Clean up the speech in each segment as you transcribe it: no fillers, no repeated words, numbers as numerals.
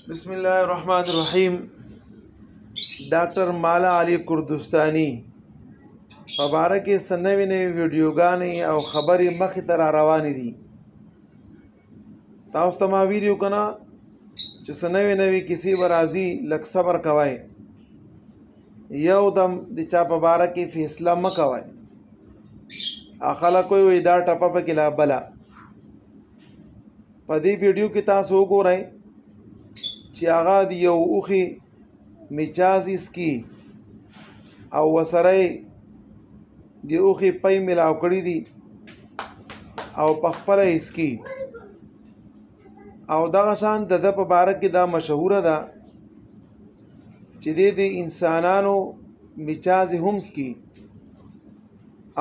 بسم الله الرحمن الرحیم. ډاکٹر مالا علی کردستانی مبارک سنوي نوي ویډیوګانې او خبرې مخې ته را روانې دي. تاسو ته ما ویډیو کنه چې سنوي نوي کیسې برازي لک صبر کوئ، یو دم د چا په باره کې فیصله مه کوئ. خلک وایي دا ټپه پکې لا بله. په دې ویډیو کې تاسو وګورئ چې هغه د یو اوښې مجاز اسکي او ورسره د اوښې پی ملاو کړي دي او په خپله اسکي، او دغه شان د ده په باره کې دا مشهوره ده چې د انسانانو مجاز هم سکي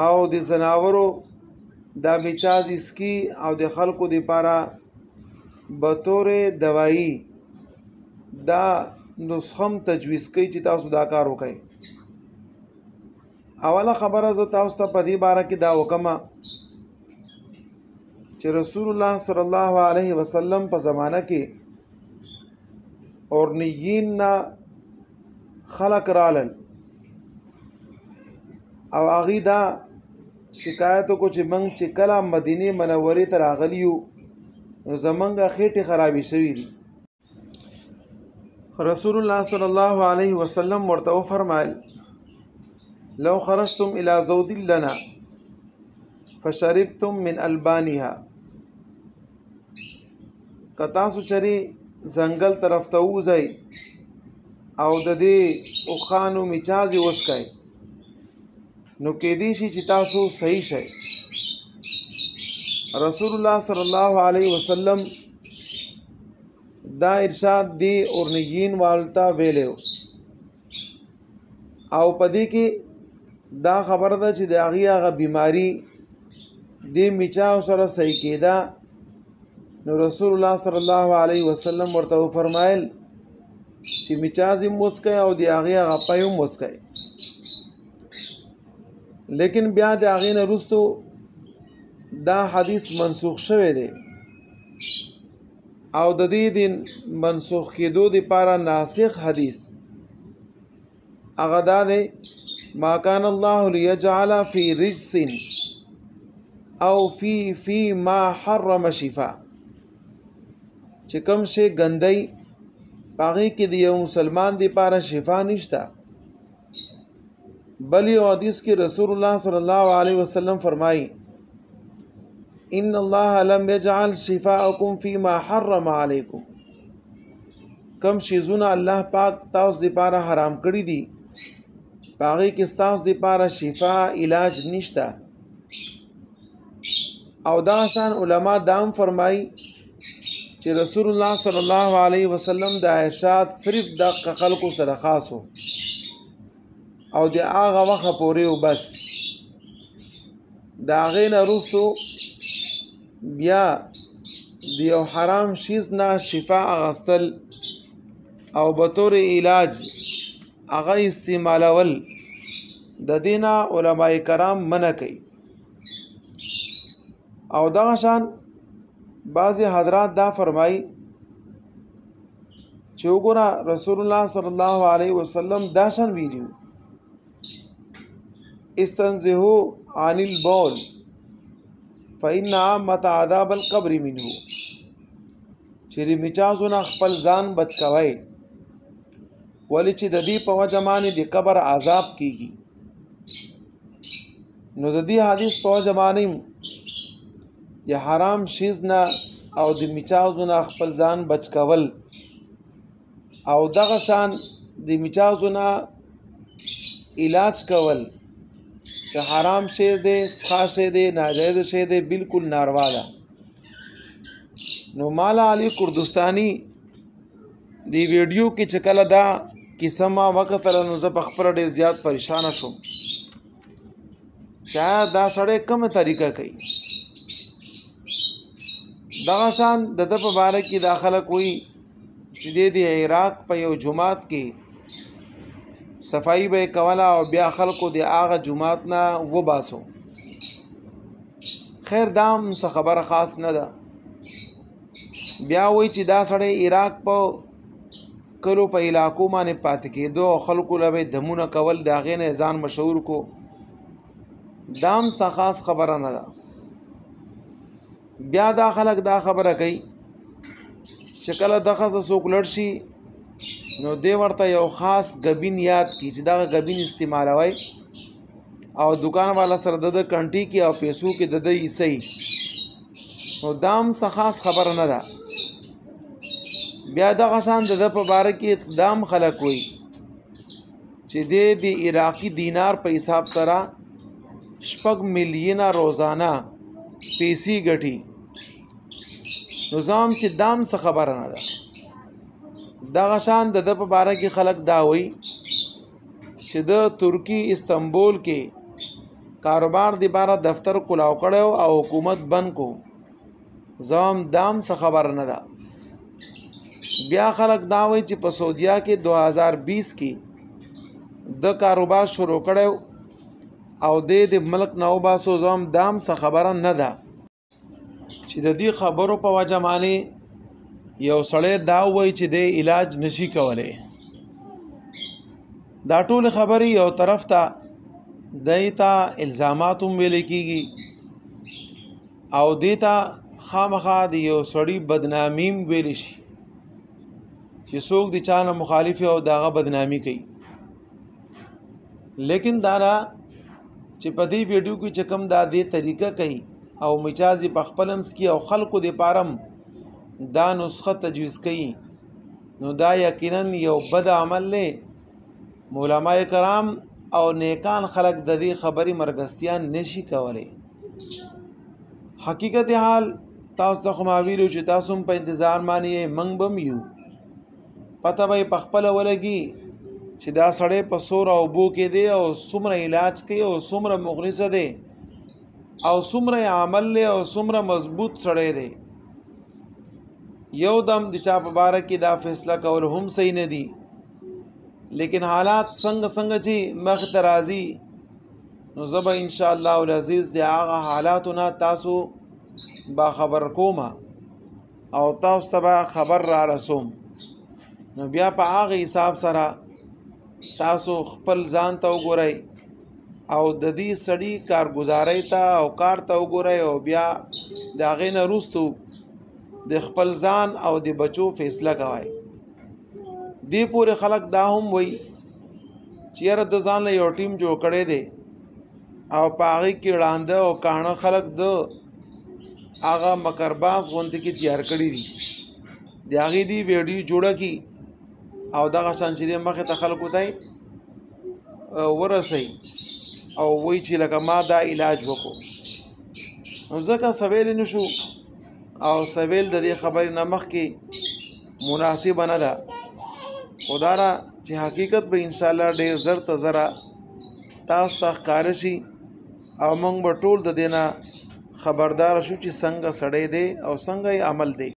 او د زناورو دا مجاز اسکي او د خلکو دپاره بطور دوایی دا نسخم تجویز کوي چې تاسو دا کار وکړئ. اوله خبره زه تاسو ته په دې باره کې دا وکړم چې رسول الله صلی الله علیه وسلم په زمانه کې اورنیین نه خلق رالل او هغوی دا شکایت وکړو چې موږ چې کله مدینې منورې ته راغلي یو نو زموږ خېټې خرابې شوي دي. رسول الله صلی الله علیه وسلم ورته وفرمایل لو خرجتم الى زود لنا فشربتم من البانها، که تاسو چرې ځنګل طرف ته ووځئ او د دې اوښانو مجاز یې وڅښئ نو کیدای شي چې تاسو صحیح شئ. رسول الله صلی الله علیه وسلم دا ارشاد دی اورنیین والتا ویلو او پدې کې دا خبره ده چې د هغه بیماری د میچاو سره صحیح کېده نو رسول الله صلی الله علیه وسلم ورته فرمایل چې میچاز یې مسکه او د هغه پيوم مسکه، لیکن بیا د هغه نه وروسته دا حدیث منسوخ شوی دی او د دې د منسوخ کېدو دپاره ناسخ حدیث هغه دا دی ما کان الله لیجعل فی رجس او فی ما حرم شفا، چې کوم شی ګندی هغې کې د یو مسلمان دپاره شفا نشته. بل یو حدیث کې رسول الله صلی الله علیه وسلم فرمایي ان الله لم يجعل شفاءكم فيما حرم عليكم، کم شیزونه الله پاک تاسو دپاره حرام کړي دي هغې کې ستاسو دپاره شفا علاج نشته. او دا شان علما دا هم فرمایي چې رسول الله صلی الله علیه وسلم دا ارشاد صرف د خلکو سره خاص و او د هغه وخت پورې و بس. د هغې نه وروستو بیا د یو حرام شیز نه شفا اغستل او بطور علاج هغه استعمالول د دې نه علماء کرام منع کوي. او دغه شان بعضې حضرات دا فرمایي چې وګوره رسول الله صلی الله علیه وسلم دا شان ویلي استنزهوا عن البول فإن عامة عذاب القبر منه، چې د مجازونه خپل ځان بچ کوئ ولې چې د دې په وجه باندې د قبر عذاب کیږي. نو د دې حدیث په وجه باندې د حرام شیز نه او د مجازونه خپل ځان بچ کول او دغه شان د مجازونه علاج کول چې حرام شی دی، سخا شی دی، ناجایز شی دی، بالکل ناروا ده. نو مالا علی کردستانی دی ویډیو کې چې کله دا کیسه ما وکتله نو زه په خپله ډېر زیات پریشانه شوم شاید دا سړی کومه طریقه کوي. دغه شان د ده په باره کې دا خلک وایي چې د عراق په یو جومات کې صفائی به کوله او بیا خلکو د هغه جومات نه وباسو. خیر دا هم څه خبره خاص نه ده. بیا وایي چې دا سړی عراق په کلو په علاقو باندې پاتې کېدو او خلکو له به دمونه کول د هغې نه ځان مشهور کو دام څه خاص خبره نه ده. بیا دا خلک دا خبره کوي چې کله د ښځه څوک لړ شي نو دی ورته یو خاص ګبین یاد کړي چې دغه ګبین استعمالوي او دکان والا سره د کنټي کې او پیسو کې د ایسي نو دام څه خاص خبره نه ده. بیا دغه شان د په باره کې اقدام خلک وي چې د عراقي دینار په حساب سره 6 میلیونه روزانه پیسې ګټي. نظام چې دام څه خبره نه ده. دغه شان د په باره کې خلک دا وي چې د ترکی استنبول کې کاروبار دی باره دفتر کلاو کړو او حکومت بند کو. زم دام څه خبره نه ده. بیا خلک دا وایي چې په سعودیا کې 2020 کې د کاروبار شروع کړو او د ملک نو باسو. زم دام څه خبره نه ده چې د دې خبرو په وجه باندې یو سړی دا وایي چې د علاج نشي کولای. دا ټول خبرې یو طرف ته دیتا الزامات هم ویل کېږي او دیتا خامخا د یو سړی بدنامیم ویل شي چې څوک د چا نه مخالف او دغه بدنامي کوي. لیکن دا نه چې په دې ویډیو کې چې کوم دا دې طریقه کوي او مجازي په خپلم سکی او خلکو د پارم دا نسخه تجویز کوي نو دا یقینا یو بد عمل نه. علماء کرام او نیکان خلق د دې خبرې مرګستیان نشي کولای. حقیقت حال تاسو ته خو ما ویلو چې تاسو په انتظار مانی منګ بم یو پته به په خپل ولګي چې دا سړی په سور او بو کې دی او څومره علاج کوي او څومره مخلص دی او څومره عمل له او څومره مضبوط سړی دی. یو دم د چا په باره کې دا فیصله کول هم صحیح نه دي. لیکن حالات څنګه چې مخ ته راځي نو زه به ان شاء الله العزیز د هغه حالاتونه تاسو با خبر کوم او تاسو ته خبر را رسوم. نو بیا په هغه حساب سره تاسو خپل ځان ته وګورئ او د دې سړی کارګزارۍ ته او کار ته وګورئ او بیا د هغې نه وروستو د خپل ځان او د بچو فیصله کوئ. دې پورې خلک دا هم وایي چې یاره د ځان له یو ټیم جوړ کړی دی او په هغې کې ړانده او کاڼه خلک د هغه مکرباز غوندې کې تیار کړي دي. د هغې دې ویډیو جوړه کړي او دغه شان چې مخې ته خلکو ته ورسوي او وایي چې لکه ما دا علاج وکړو. نو ځکه سویل نه شو او سویل د دې خبرې نه مخکې مناسبه نه ده. خدا را چې حقیقت به انشاءالله ډېر زر ته زره تاسو ته ښکاره شي او موږ به ټول د دې نه خبردار شو چې څنګه سړی دی او څنګه یې عمل دی.